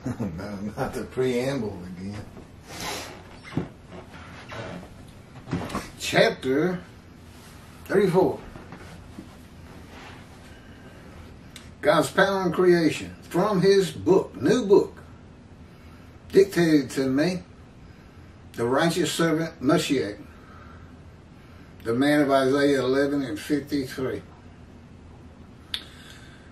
No, not the preamble again. Chapter 34. God's power in creation. From his book, new book, dictated to me, the righteous servant Mashiach, the man of Isaiah 11 and 53.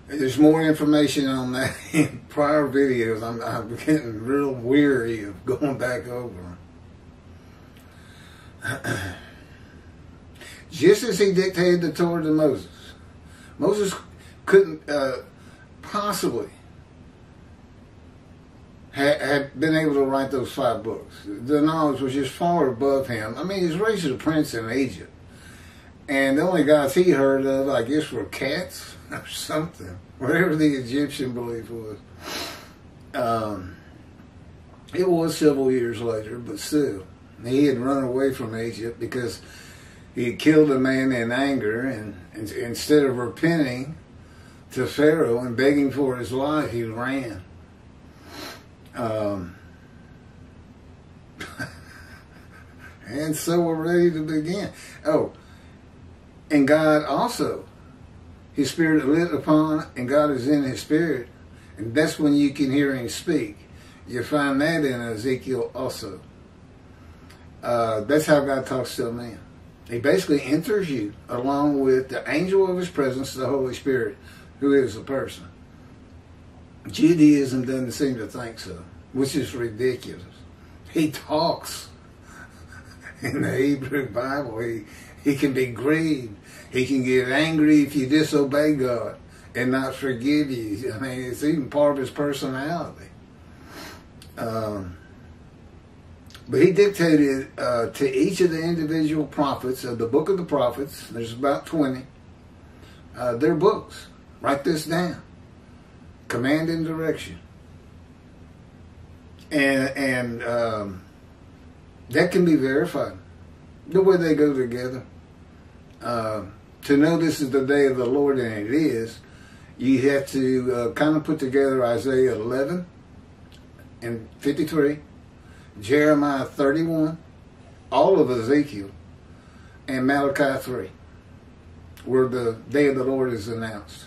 There's more information on that in prior videos. I'm getting real weary of going back over them. Just as he dictated the Torah to Moses, Moses couldn't possibly have been able to write those 5 books. The knowledge was just far above him. I mean, he's raised as a prince in Egypt. And the only gods he heard of, I guess, were cats or something. Whatever the Egyptian belief was. It was several years later, but still. He had run away from Egypt because he had killed a man in anger, and instead of repenting to Pharaoh and begging for his life, he ran. And so we're ready to begin. Oh, and God also, his spirit lit upon, and God is in his spirit, and that's when you can hear him speak. You find that in Ezekiel also. That's how God talks to a man. He basically enters you along with the angel of his presence, the Holy Spirit, who is a person. Judaism doesn't seem to think so, which is ridiculous. He talks in the Hebrew Bible. He can be grieved. He can get angry if you disobey God and not forgive you. I mean, it's even part of his personality. But he dictated to each of the individual prophets of the book of the prophets, there's about 20, their books. Write this down. Command and direction. And that can be verified. The way they go together. To know this is the day of the Lord, and it is, you have to kind of put together Isaiah 11 and 53, Jeremiah 31, all of Ezekiel, and Malachi 3, where the day of the Lord is announced.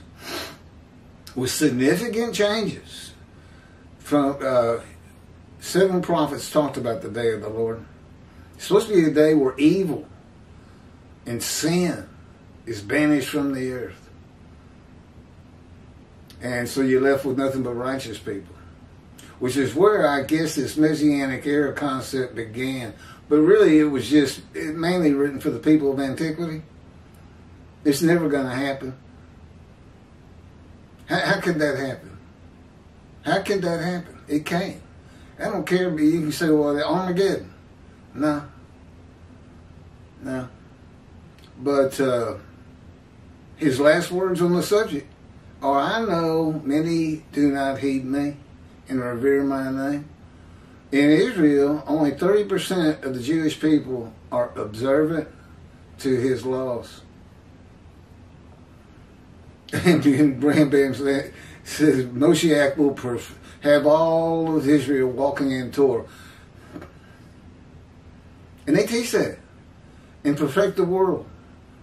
With significant changes. From 7 prophets talked about the day of the Lord. It's supposed to be a day where evil and sin is banished from the earth. And so you're left with nothing but righteous people. Which is where I guess this Messianic era concept began. But really it was just mainly written for the people of antiquity. It's never going to happen. How could that happen? How could that happen? It can't. I don't care, but you can say, well, they're Armageddon. No. No. But his last words on the subject are, I know many do not heed me and revere my name. In Israel, only 30% of the Jewish people are observant to his laws. And Bram Bam says Moshiach will have all of Israel walking in Torah. And they teach that. And perfect the world.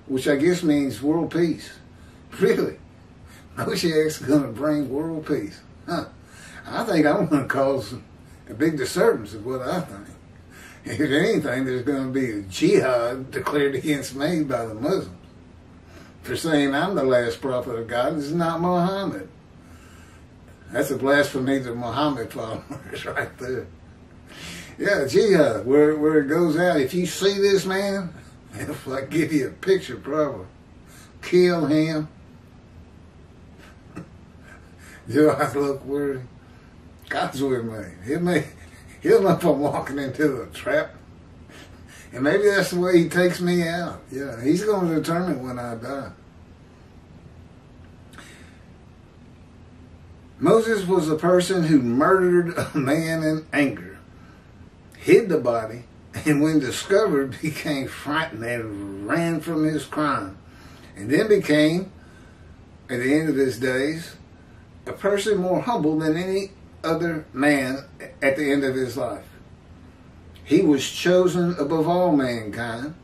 Which I guess means world peace. Really? Moshiach's going to bring world peace. Huh. I think I'm going to cause a big disturbance of what I think. If anything, there's going to be a jihad declared against me by the Muslims for saying I'm the last prophet of God. This is not Muhammad. That's a blasphemy to Muhammad followers right there. Yeah, jihad, where it goes out. If you see this man, if I give you a picture, probably kill him. Do I look worthy? God's with me. He'll know if I'm walking into a trap. And maybe that's the way he takes me out. Yeah, he's going to determine when I die. Moses was a person who murdered a man in anger, hid the body, and when discovered became frightened and ran from his crime. And then became, at the end of his days, a person more humble than any other man at the end of his life. He was chosen above all mankind,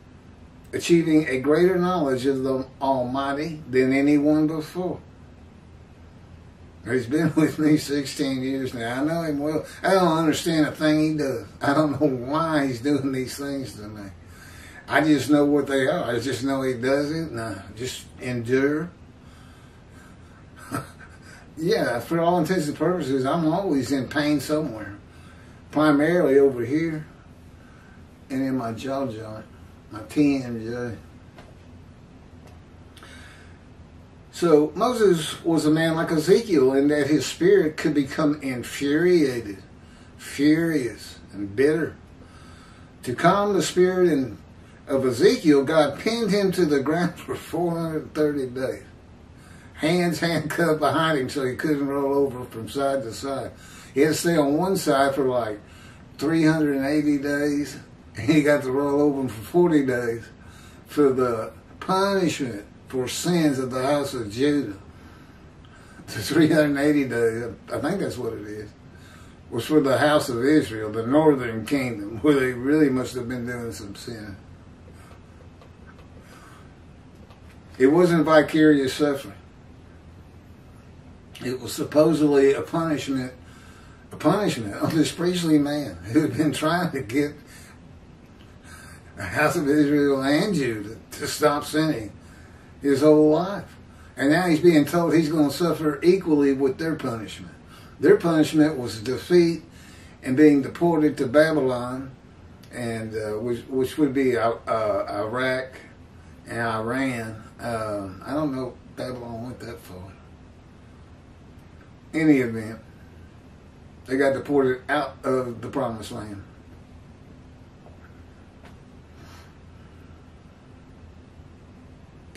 achieving a greater knowledge of the Almighty than anyone before. He's been with me 16 years now. I know him well. I don't understand a thing he does. I don't know why he's doing these things to me. I just know what they are. I just know he does it, and I just endure. Yeah, for all intents and purposes, I'm always in pain somewhere. Primarily over here and in my jaw joint, my TMJ. So Moses was a man like Ezekiel in that his spirit could become infuriated, furious, and bitter. To calm the spirit of Ezekiel, God pinned him to the ground for 430 days. Hands handcuffed behind him so he couldn't roll over from side to side. He had to stay on one side for like 380 days, and he got to roll over for 40 days for the punishment for sins of the house of Judah. The 380 days, I think that's what it is, was for the house of Israel, the northern kingdom, where they really must have been doing some sin. It wasn't vicarious suffering. It was supposedly a punishment on this priestly man who had been trying to get the house of Israel and Judah to stop sinning his whole life. And now he's being told he's going to suffer equally with their punishment. Their punishment was defeat and being deported to Babylon, and which would be Iraq and Iran. I don't know if Babylon went that far. Any event, they got deported out of the promised land.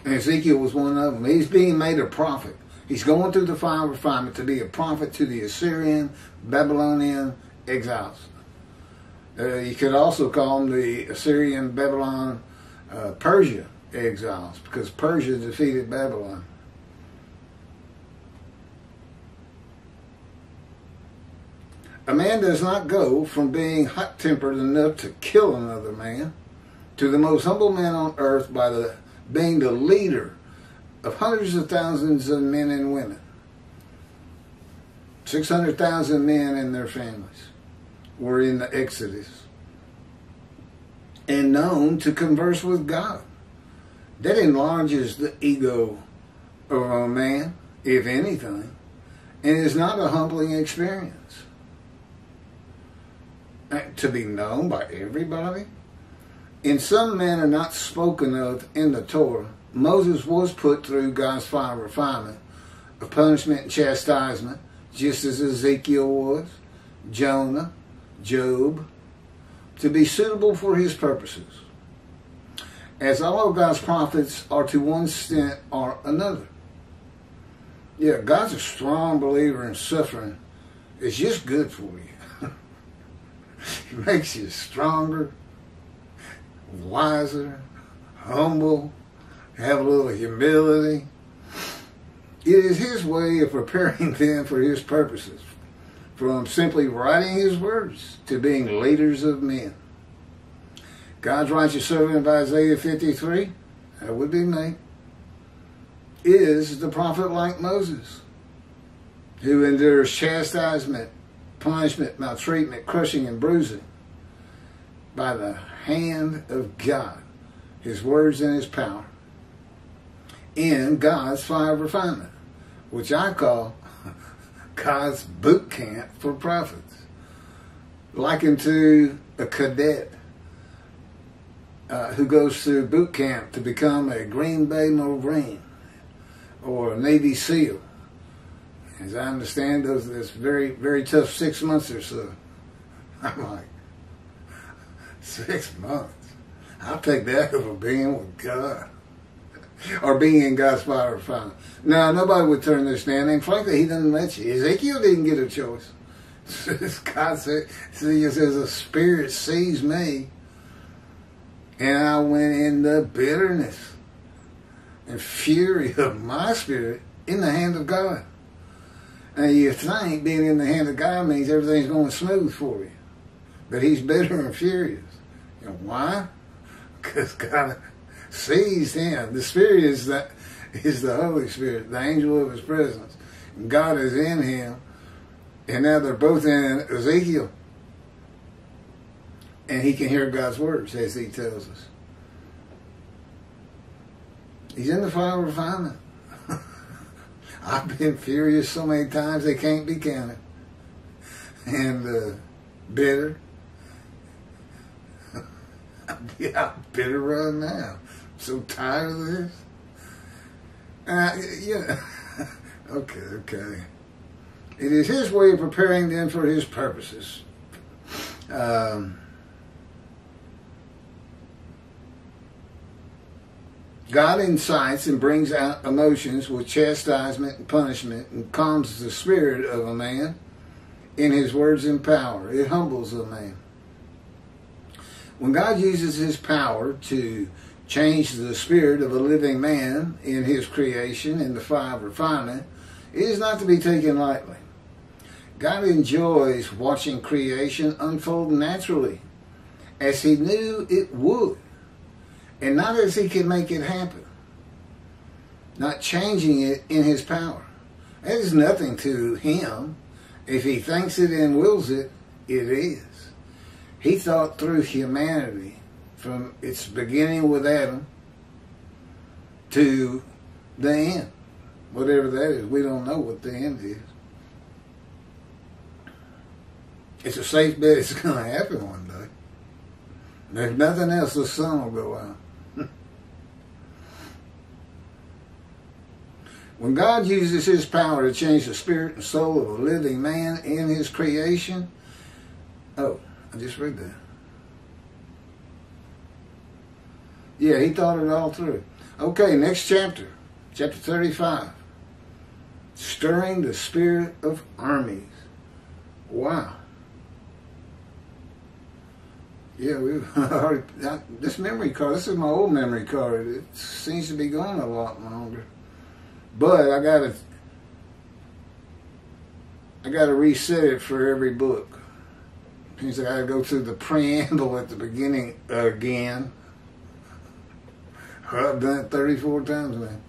And Ezekiel was one of them. He's being made a prophet. He's going through the fire of refinement to be a prophet to the Assyrian, Babylonian exiles. You could also call them the Assyrian, Babylon, Persia exiles, because Persia defeated Babylon. A man does not go from being hot-tempered enough to kill another man to the most humble man on earth by being the leader of hundreds of thousands of men and women. 600,000 men and their families were in the Exodus and known to converse with God. That enlarges the ego of a man, if anything, and is not a humbling experience. To be known by everybody. In some manner not spoken of in the Torah, Moses was put through God's fire of refinement, of punishment and chastisement, just as Ezekiel was, Jonah, Job, to be suitable for his purposes. As all of God's prophets are to one extent or another. Yeah, God's a strong believer in suffering. It's just good for you. It makes you stronger, wiser, humble, have a little humility. It is his way of preparing them for his purposes, from simply writing his words to being leaders of men. God's righteous servant of Isaiah 53, that would be me, is the prophet like Moses, who endures chastisement, punishment, maltreatment, crushing, and bruising by the hand of God, his words and his power, in God's fire of refinement, which I call God's boot camp for prophets, likened to a cadet who goes through boot camp to become a Green Bay Marine or a Navy SEAL. As I understand, that's very, very tough 6 months or so. I'm like, 6 months? I'll take that over being with God. Or being in God's fire of refinement. Now, nobody would turn this down, and frankly, he doesn't let you. Ezekiel didn't get a choice. God said, he says, the Spirit sees me, and I went in the bitterness and fury of my spirit in the hand of God. Now you think being in the hand of God means everything's going smooth for you. But he's bitter and furious. You know why? Because God sees him. The Spirit is the Holy Spirit, the angel of his presence. And God is in him. And now they're both in Ezekiel. And he can hear God's words, as he tells us. He's in the fire of refinement. I've been furious so many times they can't be counted. And bitter. I'm bitter right now. I'm so tired of this. Yeah. Okay. It is his way of preparing them for his purposes. God incites and brings out emotions with chastisement and punishment and calms the spirit of a man in his words and power. It humbles a man. When God uses his power to change the spirit of a living man in his creation in the fire of refinement, it is not to be taken lightly. God enjoys watching creation unfold naturally, as he knew it would, and not as he can make it happen, not changing it in his power. That is nothing to him. If he thinks it and wills it, it is. He thought through humanity from its beginning with Adam to the end. Whatever that is, we don't know what the end is. It's a safe bet it's going to happen one day. And if nothing else, the sun will go out. When God uses his power to change the spirit and soul of a living man in his creation, I just read that. Yeah, he thought it all through. Okay, next chapter. Chapter 35. Stirring the spirit of armies. Wow. Yeah, we've already... This memory card, this is my old memory card. It seems to be going a lot longer. But I gotta reset it for every book. Means I gotta go through the preamble at the beginning again. I've done it 34 times, man.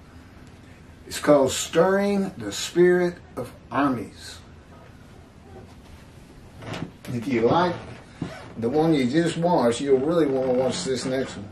It's called Stirring the Spirit of Armies. If you like the one you just watched, you'll really want to watch this next one.